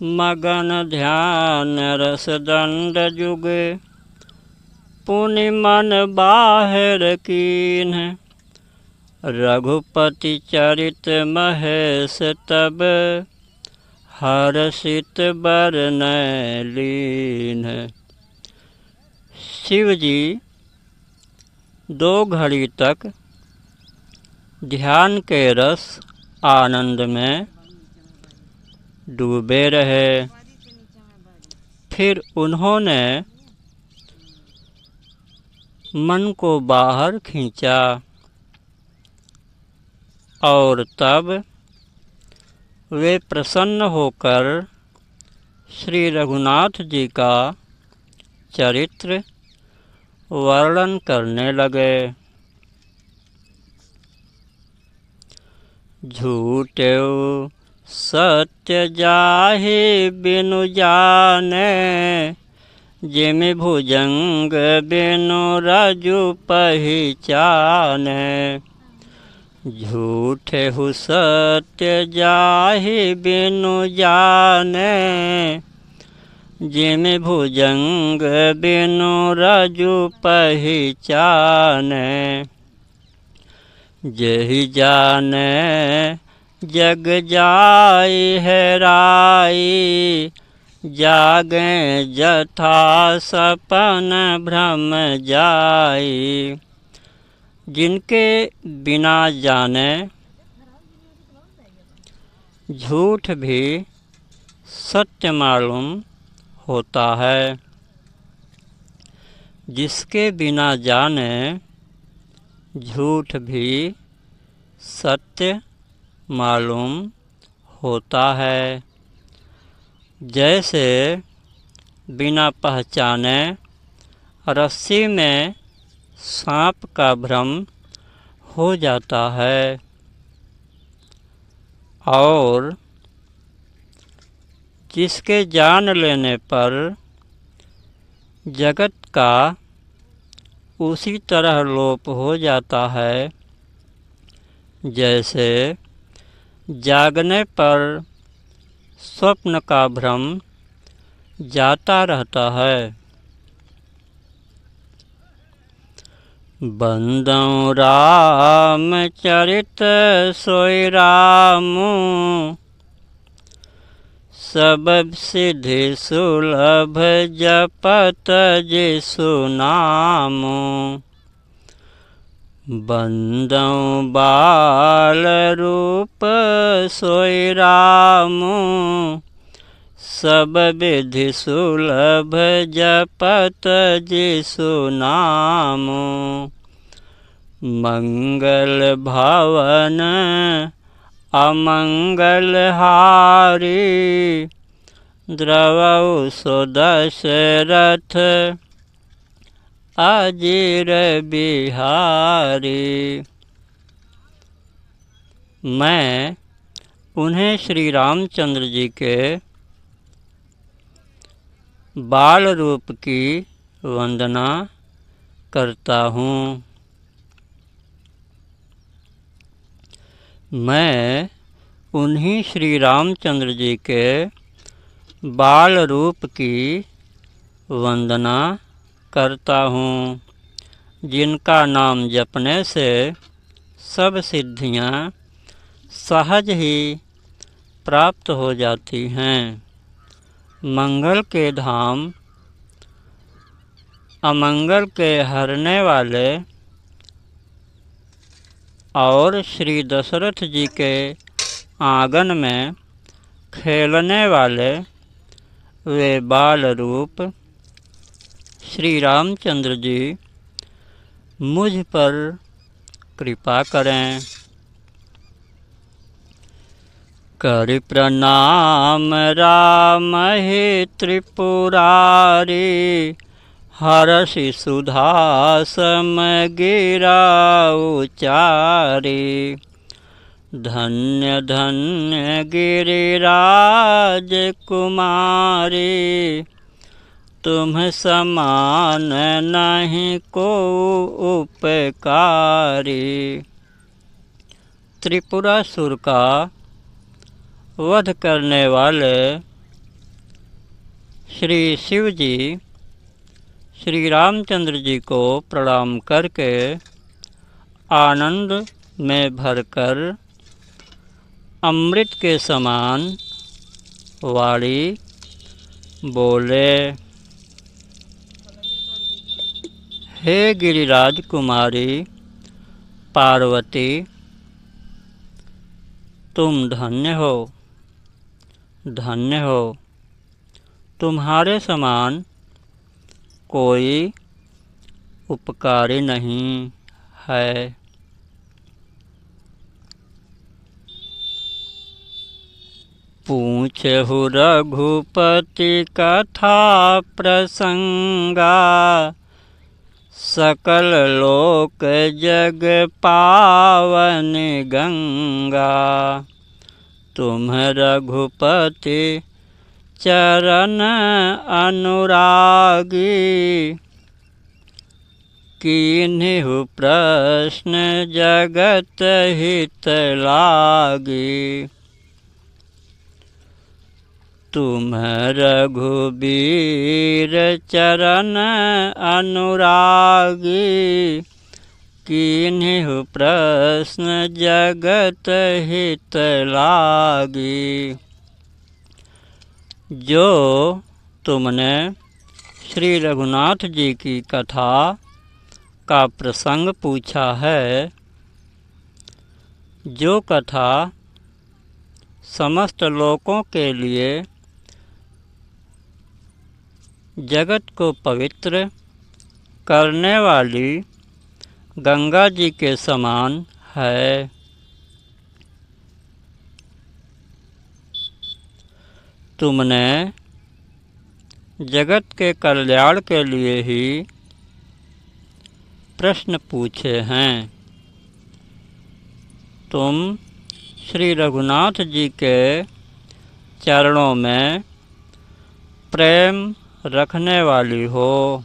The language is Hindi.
मगन ध्यान रस दंड जुगे, पुनि मन बाहिर कीन्ह। रघुपति चरित महेश तब, हर्षित बरनैं लीन्ह। शिव जी 2 घड़ी तक ध्यान के रस आनंद में डूबे रहे। फिर उन्होंने मन को बाहर खींचा और तब वे प्रसन्न होकर श्री रघुनाथ जी का चरित्र वर्णन करने लगे। झूठेऊ सत्य जाहि बिनु जाने, जिमि भुजंग बिनु रजु पहिचाने। झूठेहु सत्य जाहि बिनु जाने, जिमि भुजंग बिनु रजु पहिचाने। जेहि जाने जग जाई हेराई, जागे जथा सपन भ्रम जाई। जिनके बिना जाने झूठ भी सत्य मालूम होता है, जिसके बिना जाने झूठ भी सत्य मालूम होता है। जैसे बिना पहचाने रस्सी में सांप का भ्रम हो जाता है और जिसके जान लेने पर जगत का उसी तरह लोप हो जाता है, जैसे जागने पर स्वप्न का भ्रम जाता रहता है। बंदौ राम चरित सोई रामु, सब सिद्धि सुलभ जपत जिसु नामु। बंदौ बाल रूप सोई रामु, सब विधि सुलभ जपत जिसु नामु। मंगल भवन अमंगल हारी, द्रवौ सो दशरथ अजीर बिहारी। मैं उन्हें श्री रामचंद्र जी के बाल रूप की वंदना करता हूँ। मैं उन्हीं श्री रामचंद्र जी के बाल रूप की वंदना करता हूँ, जिनका नाम जपने से सब सिद्धियाँ सहज ही प्राप्त हो जाती हैं। मंगल के धाम अमंगल के हरने वाले और श्री दशरथ जी के आंगन में खेलने वाले वे बाल रूप श्री रामचंद्र जी मुझ पर कृपा करें। करि प्रणाम राम हे त्रिपुरारी, हरषि सुधा सम गिरा उचारी। धन्य धन्य गिरिराज कुमारी, तुम समान नहीं को उपकारी। त्रिपुरासुर का वध करने वाले श्री शिव जी श्री रामचंद्र जी को प्रणाम करके आनंद में भरकर अमृत के समान वाणी बोले, हे गिरिराज कुमारी पार्वती, तुम धन्य हो, धन्य हो। तुम्हारे समान कोई उपकारी नहीं है। पूछहु रघुपति कथा प्रसंगा, सकल लोक जग पावन गंगा। तुम रघुपति चरण अनुरागी, कीन्हु प्रश्न जगत हित लागी। तुम रघुबीर चरण अनुरागी, कीन्हु प्रश्न जगत हित लागी। जो तुमने श्री रघुनाथ जी की कथा का प्रसंग पूछा है, जो कथा समस्त लोकों के लिए जगत को पवित्र करने वाली गंगा जी के समान है। तुमने जगत के कल्याण के लिए ही प्रश्न पूछे हैं। तुम श्री रघुनाथ जी के चरणों में प्रेम रखने वाली हो।